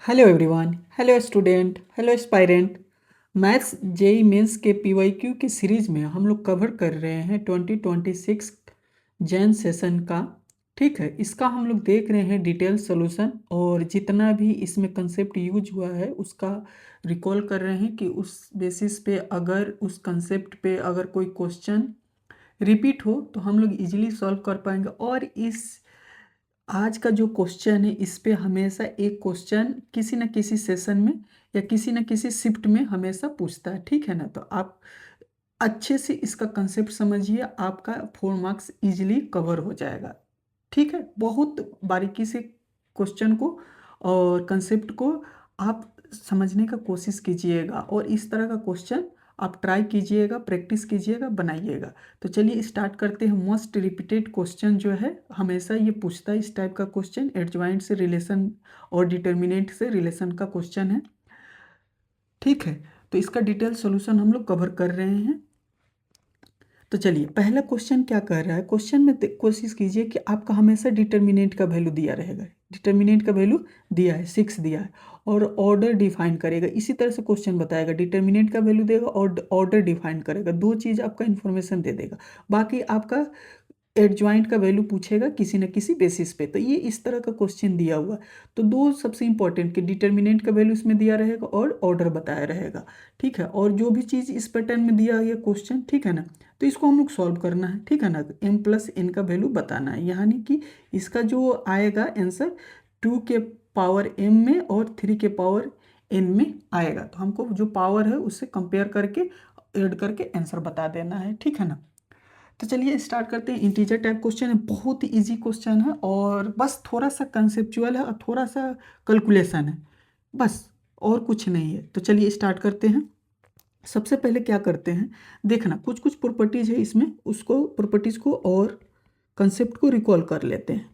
Hello everyone, hello student, hello aspirant. Maths JEE mains के PYQ की series में हम लोग कवर कर रहे हैं 2026 जैन सेशन का। ठीक है, इसका हम लोग देख रहे हैं डिटेल सॉल्यूशन और जितना भी इसमें कंसेप्ट यूज हुआ है उसका रिकॉल कर रहे हैं कि उस बेसिस पे अगर उस कंसेप्ट पे अगर कोई क्वेश्चन रिपीट हो तो हम लोग इजीली सॉल्व कर पाएंगे। और इस आज का जो क्वेश्चन है इस पे हमेशा एक क्वेश्चन किसी न किसी सेशन में या किसी न किसी शिफ्ट में हमेशा पूछता है। ठीक है ना, तो आप अच्छे से इसका कंसेप्ट समझिए, आपका 4 मार्क्स इजीली कवर हो जाएगा। ठीक है, बहुत बारीकी से क्वेश्चन को और कंसेप्ट को आप समझने का कोशिश कीजिएगा और इस तरह का क्वेश्चन आप ट्राई कीजिएगा, प्रैक्टिस कीजिएगा, बनाइएगा। तो चलिए स्टार्ट करते हैं। मोस्ट रिपीटेड क्वेश्चन जो है हमेशा ये पूछता है इस टाइप का क्वेश्चन, एडजॉइंट से रिलेशन और डिटर्मिनेंट से रिलेशन का क्वेश्चन है। ठीक है, तो इसका डिटेल सॉल्यूशन हम लोग कवर कर रहे हैं। तो चलिए पहला क्वेश्चन क्या कर रहा है। क्वेश्चन में कोशिश कीजिए कि आपका हमेशा डिटर्मिनेंट का वैल्यू दिया रहेगा। डिटर्मिनेंट का वैल्यू दिया है 6 दिया है और ऑर्डर डिफाइन करेगा। इसी तरह से क्वेश्चन बताएगा, डिटर्मिनेंट का वैल्यू देगा और ऑर्डर डिफाइन करेगा। दो चीज़ आपका इन्फॉर्मेशन दे देगा, बाकी आपका एडजॉइंट का वैल्यू पूछेगा किसी न किसी बेसिस पे। तो ये इस तरह का क्वेश्चन दिया हुआ है। तो दो सबसे इंपॉर्टेंट कि डिटर्मिनेंट का वैल्यू इसमें दिया रहेगा और ऑर्डर बताया रहेगा। ठीक है, और जो भी चीज़ इस पैटर्न में दिया है ये क्वेश्चन, ठीक है ना, तो इसको हम लोग सॉल्व करना है। ठीक है ना, m+n का वैल्यू बताना है, यानी कि इसका जो आएगा आंसर 2 के पावर m में और 3 के पावर n में आएगा। तो हमको जो पावर है उससे कंपेयर करके ऐड करके आंसर बता देना है। ठीक है ना, तो चलिए स्टार्ट करते हैं। इंटीजर टाइप क्वेश्चन है, बहुत ही इजी क्वेश्चन है और बस थोड़ा सा कंसेप्चुअल है और थोड़ा सा कैलकुलेशन है, बस और कुछ नहीं है। तो चलिए स्टार्ट करते हैं। सबसे पहले क्या करते हैं, देखना कुछ कुछ प्रॉपर्टीज है इसमें, उसको प्रॉपर्टीज को और कंसेप्ट को रिकॉल कर लेते हैं।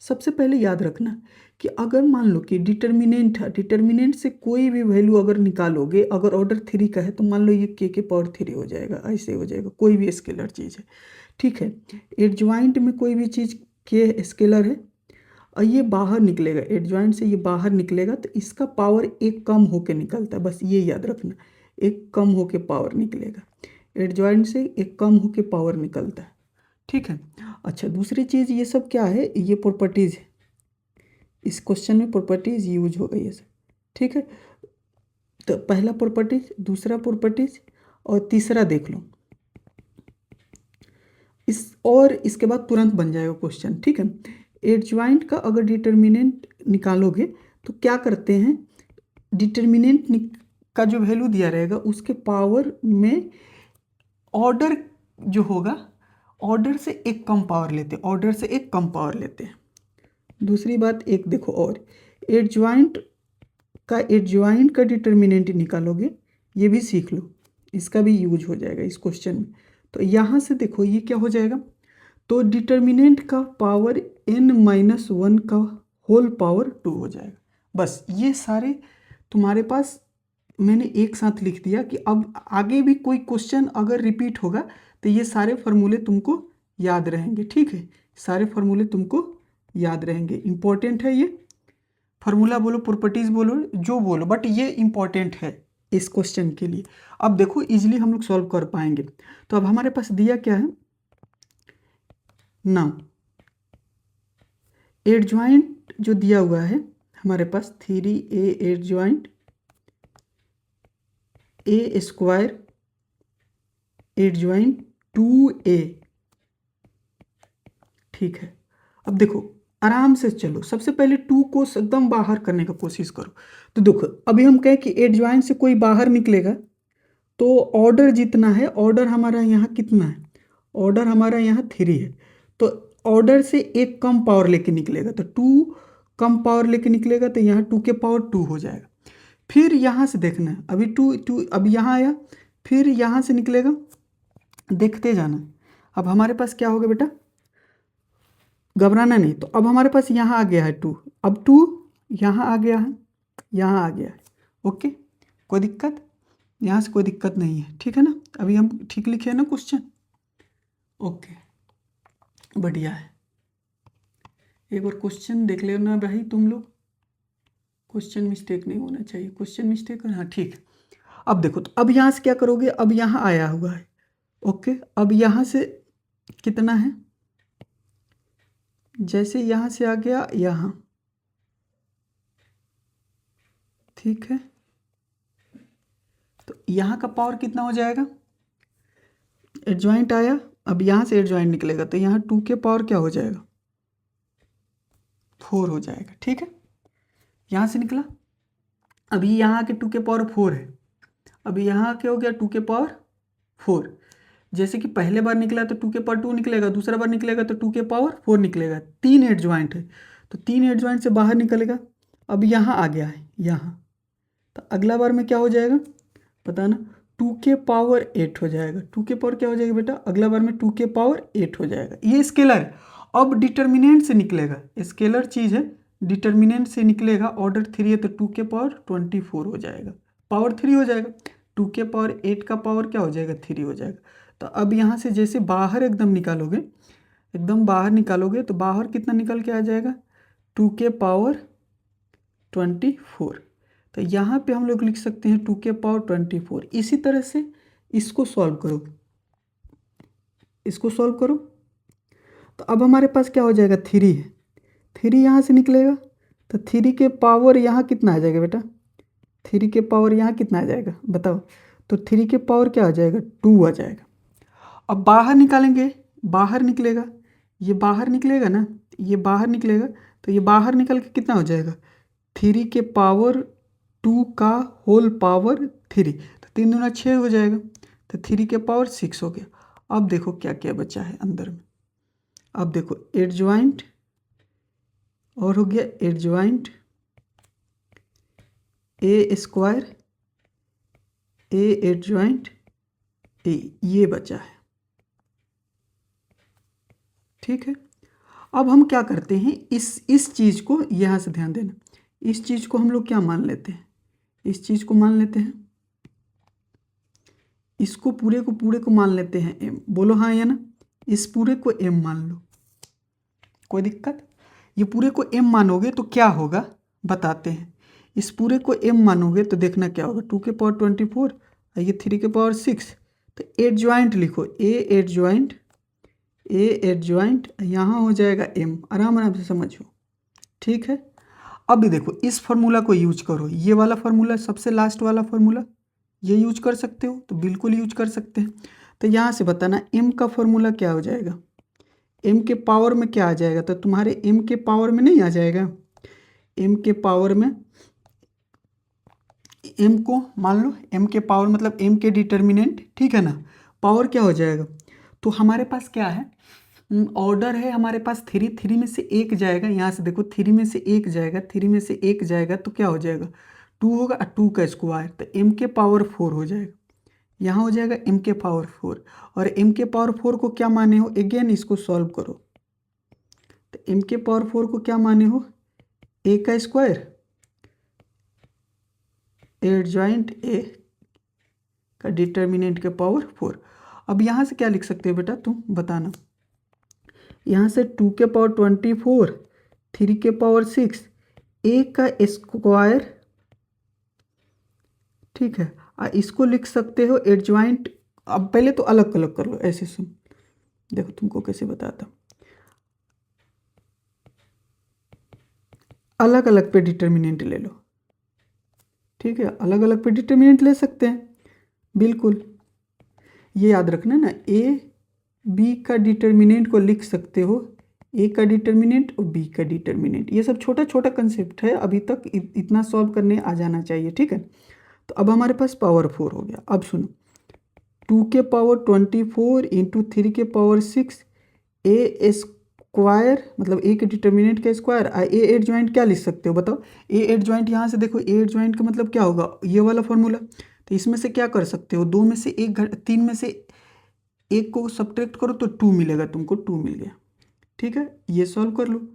सबसे पहले याद रखना कि अगर मान लो कि डिटर्मिनेंट है, डिटर्मिनेंट से कोई भी वैल्यू अगर निकालोगे, अगर ऑर्डर 3 का है तो मान लो ये के पावर 3 हो जाएगा, ऐसे हो जाएगा, कोई भी स्केलर चीज़ है। ठीक है, एडजॉइंट में कोई भी चीज़ के स्केलर है और ये बाहर निकलेगा, एडजॉइंट से ये बाहर निकलेगा तो इसका पावर एक कम होके निकलता है, बस ये याद रखना, एक कम होके पावर निकलेगा। एडजॉइंट से एक कम होके पावर निकलता है। ठीक है, अच्छा दूसरी चीज़ ये सब क्या है, ये प्रॉपर्टीज़ है। इस क्वेश्चन में प्रॉपर्टीज यूज हो गई है सर। ठीक है, तो पहला प्रॉपर्टीज, दूसरा प्रॉपर्टीज और तीसरा देख लो इस, और इसके बाद तुरंत बन जाएगा क्वेश्चन। ठीक है, एडजॉइंट का अगर डिटर्मिनेंट निकालोगे तो क्या करते हैं, डिटर्मिनेंट का जो वैल्यू दिया रहेगा उसके पावर में ऑर्डर जो होगा, ऑर्डर से एक कम पावर लेते हैं, ऑर्डर से एक कम पावर लेते हैं। दूसरी बात एक देखो, और एडजॉइंट का डिटर्मिनेंट निकालोगे, ये भी सीख लो, इसका भी यूज हो जाएगा इस क्वेश्चन में। तो यहाँ से देखो ये क्या हो जाएगा, तो डिटर्मिनेंट का पावर n-1 का होल पावर 2 हो जाएगा। बस ये सारे तुम्हारे पास मैंने एक साथ लिख दिया कि अब आगे भी कोई क्वेश्चन अगर रिपीट होगा तो ये सारे फार्मूले तुमको याद रहेंगे। ठीक है, सारे फार्मूले तुमको याद रहेंगे, इंपॉर्टेंट है ये फार्मूला, बोलो प्रॉपर्टीज बोलो जो बोलो, बट ये इंपॉर्टेंट है इस क्वेश्चन के लिए। अब देखो इजीली हम लोग सॉल्व कर पाएंगे। तो अब हमारे पास दिया क्या है ना, एडजॉइंट जो दिया हुआ है हमारे पास 3a adjoint a square adjoint 2a। ठीक है, अब देखो आराम से चलो, सबसे पहले 2 को एकदम बाहर करने का कोशिश करो। तो देखो अभी हम कहें कि एडजॉइंट से कोई बाहर निकलेगा तो ऑर्डर जितना है, ऑर्डर हमारा यहाँ कितना है, ऑर्डर हमारा यहाँ 3 है, तो ऑर्डर से एक कम पावर लेके निकलेगा, तो 2 कम पावर लेके निकलेगा तो यहाँ 2 के पावर 2 हो जाएगा। फिर यहाँ से देखना है, अभी 2 अब यहाँ आया, फिर यहाँ से निकलेगा, देखते जाना। अब हमारे पास क्या होगा बेटा, घबराना नहीं। तो अब हमारे पास यहाँ आ गया है 2, अब 2 यहाँ आ गया है, यहाँ आ गया है। ओके, कोई दिक्कत, यहाँ से कोई दिक्कत नहीं है। ठीक है ना, अभी हम ठीक लिखे हैं ना क्वेश्चन। ओके, बढ़िया है। एक बार क्वेश्चन देख लेना भाई तुम लोग। क्वेश्चन मिस्टेक नहीं होना चाहिए, क्वेश्चन मिस्टेक हाँ ठीक है। अब देखो, तो अब यहाँ से क्या करोगे, अब यहाँ आया हुआ है, ओके, अब यहाँ से कितना है, जैसे यहाँ से आ गया यहाँ, ठीक है, तो यहाँ का पावर कितना हो जाएगा, एडजॉइंट आया, अब यहाँ से एडजॉइंट निकलेगा तो यहाँ 2 के पावर क्या हो जाएगा, 4 हो जाएगा, ठीक है, यहाँ से निकला। अभी यहाँ के 2 के पावर 4 है, अभी यहाँ क्या हो गया 2 के पावर 4, जैसे कि पहले बार निकला तो 2 के पावर 2 निकलेगा, दूसरा बार निकलेगा तो 2 के पावर 4 निकलेगा, 3 एडजॉइंट है तो 3 एडजॉइंट से बाहर निकलेगा। अब यहाँ आ गया है यहाँ, तो अगला बार में क्या हो जाएगा बताना, 2 के पावर 8 हो जाएगा, 2 के पावर क्या हो जाएगा बेटा, अगला बार में 2 के पावर 8 हो जाएगा, ये स्केलर है। अब डिटर्मिनेंट से निकलेगा, स्केलर चीज़ है, डिटर्मिनेंट से निकलेगा, ऑर्डर 3 है तो 2 के पावर 24 हो जाएगा, पावर 3 हो जाएगा, 2 के पावर 8 का पावर क्या हो जाएगा 3 हो जाएगा। तो अब यहाँ से जैसे बाहर एकदम निकालोगे, एकदम बाहर निकालोगे तो बाहर कितना निकल के आ जाएगा 2 के पावर 24, तो यहाँ पे हम लोग लिख सकते हैं 2 के पावर 24। इसी तरह से इसको सॉल्व करो, इसको सॉल्व करो, तो अब हमारे पास क्या हो जाएगा 3 है, 3 यहाँ से निकलेगा तो 3 के पावर यहाँ कितना आ जाएगा बेटा, 3 के पावर यहाँ कितना आ जाएगा बताओ, तो 3 के पावर क्या आ जाएगा 2 आ जाएगा। अब बाहर निकालेंगे, बाहर निकलेगा, ये बाहर निकलेगा ना, ये बाहर निकलेगा तो ये बाहर निकल के कितना हो जाएगा 3 के पावर 2 का होल पावर 3, तो 3 दूना 6 हो जाएगा, तो 3 के पावर 6 हो गया। अब देखो क्या क्या बचा है अंदर में, अब देखो एडजॉइंट और हो गया adjoint A square A adjoint A, ये बचा है, ठीक है। अब हम क्या करते हैं, इस चीज़ को यहाँ से ध्यान देना, इस चीज़ को हम लोग क्या मान लेते हैं, इस चीज़ को मान लेते हैं, इसको पूरे को मान लेते हैं m, बोलो हाँ या ना, इस पूरे को m मान लो, कोई दिक्कत, ये पूरे को m मानोगे तो क्या होगा बताते हैं, इस पूरे को m मानोगे तो देखना क्या होगा 2 के पावर 24 और ये 3 के पावर 6, तो एडजॉइंट लिखो ए एडजॉइंट यहाँ हो जाएगा m, आराम से समझो, ठीक है। अब भी देखो इस फार्मूला को यूज करो, ये वाला फार्मूला सबसे लास्ट वाला फार्मूला, ये यूज कर सकते हो तो बिल्कुल यूज कर सकते हैं। तो यहाँ से बताना m का फॉर्मूला क्या हो जाएगा, m के पावर में क्या आ जाएगा, तो तुम्हारे m के पावर में नहीं आ जाएगा, m के पावर में m को मान लो, m के पावर मतलब m के डिटर्मिनेंट, ठीक है ना, पावर क्या हो जाएगा, तो हमारे पास क्या है ऑर्डर है हमारे पास 3 में से एक जाएगा, यहाँ से देखो 3 में से एक जाएगा, 3 में से एक जाएगा तो क्या हो जाएगा 2 होगा, 2 का स्क्वायर तो m के पावर 4 हो जाएगा, यहाँ हो जाएगा m के पावर 4, और m के पावर 4 को क्या माने हो, अगेन इसको सॉल्व करो, तो m के पावर 4 को क्या माने हो a का स्क्वायर एडजॉइंट a का डिटर्मिनेंट के पावर 4। अब यहाँ से क्या लिख सकते हो बेटा तुम बताना, यहाँ से 2 के पावर 24, 3 के पावर 6, a का स्क्वायर, ठीक है, इसको लिख सकते हो एडजॉइंट। अब पहले तो अलग अलग कर लो, ऐसे सुन, देखो तुमको कैसे बताता, अलग अलग पे डिटर्मिनेंट ले लो, ठीक है, अलग अलग पे डिटर्मिनेंट ले सकते हैं बिल्कुल, ये याद रखना ना, ए बी का डिटर्मिनेंट को लिख सकते हो, ए का डिटर्मिनेंट और बी का डिटर्मिनेंट, ये सब छोटा छोटा कंसेप्ट है, अभी तक इतना सॉल्व करने आ जाना चाहिए, ठीक है। तो अब हमारे पास पावर 4 हो गया, अब सुनो 2 के पावर 24 इंटू 3 के पावर 6 ए स्क्वायर मतलब ए के डिटर्मिनेंट का स्क्वायर, ए एडजॉइंट क्या लिख सकते हो बताओ, ए एडजॉइंट यहाँ से देखो ए एडजॉइंट का मतलब क्या होगा ये वाला फॉर्मूला, तो इसमें से क्या कर सकते हो 2 में से एक 3 में से एक को सब्ट्रैक्ट करो तो 2 मिलेगा, तुमको 2 मिल गया, ठीक है, ये सॉल्व कर लो।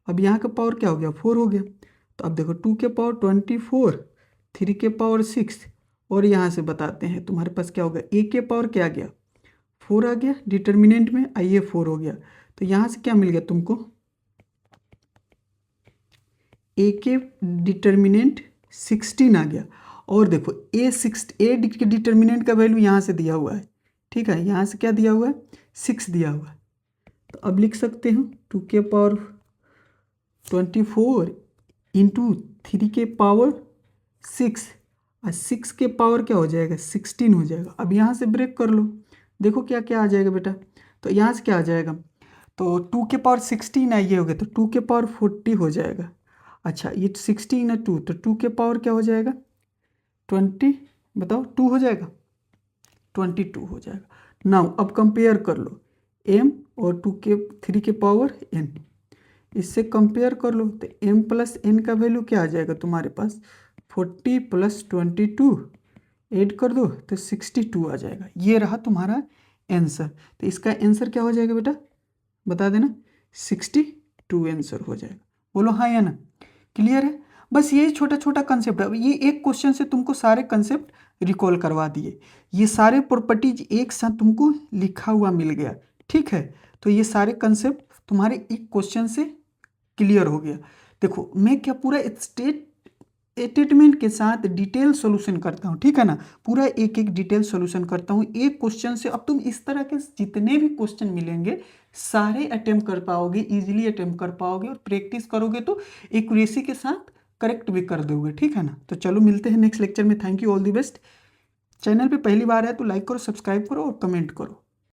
अब यहाँ का पावर क्या हो गया 4 हो गया, तो अब देखो 2 के पावर 24, 3 के पावर 6, और यहाँ से बताते हैं तुम्हारे पास क्या होगा ए के पावर क्या आ गया 4 आ गया डिटर्मिनेंट में, आइए 4 हो गया, तो यहाँ से क्या मिल गया तुमको ए के डिटर्मिनेंट 16 आ गया। और देखो ए के डिटर्मिनेंट का वैल्यू यहाँ से दिया हुआ है, ठीक है, यहाँ से क्या दिया हुआ है, 6 दिया हुआ है। तो अब लिख सकते हो 2 के पावर 24 इंटू 3 के पावर 6, और 6 के पावर क्या हो जाएगा, 16 हो जाएगा। अब यहाँ से ब्रेक कर लो, देखो क्या क्या आ जाएगा बेटा। तो यहाँ से क्या आ जाएगा, तो 2 के पावर 16 है, ये हो गया, तो 2 के पावर 40 हो जाएगा। अच्छा ये 16 है 2, तो 2 के पावर क्या हो जाएगा, 20, बताओ 2 हो जाएगा, 22 हो जाएगा। नाउ अब कंपेयर कर लो m और 3 के पावर n, इससे कंपेयर कर लो। तो m प्लस n का वैल्यू क्या आ जाएगा तुम्हारे पास, 40 प्लस 22 ऐड कर दो तो 62 आ जाएगा। ये रहा तुम्हारा आंसर। तो इसका आंसर क्या हो जाएगा बेटा, बता देना, 62 आंसर हो जाएगा। बोलो हाँ या ना, क्लियर है। बस ये छोटा छोटा कंसेप्ट है, ये एक क्वेश्चन से तुमको सारे कंसेप्ट रिकॉल करवा दिए। ये सारे प्रॉपर्टीज एक साथ तुमको लिखा हुआ मिल गया, ठीक है। तो ये सारे कंसेप्ट तुम्हारे एक क्वेश्चन से क्लियर हो गया। देखो मैं क्या पूरा स्टेटमेंट के साथ डिटेल सॉल्यूशन करता हूँ, ठीक है ना, पूरा एक एक डिटेल सॉल्यूशन करता हूँ एक क्वेश्चन से। अब तुम इस तरह के जितने भी क्वेश्चन मिलेंगे सारे अटेम्प्ट कर पाओगे, इजीली अटेम्प्ट कर पाओगे, और प्रैक्टिस करोगे तो एक्यूरेसी के साथ करेक्ट भी कर दोगे, ठीक है ना। तो चलो मिलते हैं नेक्स्ट लेक्चर में। Thank you, all the best. Channel पे पहली बार है तो लाइक करो, सब्सक्राइब करो और कमेंट करो।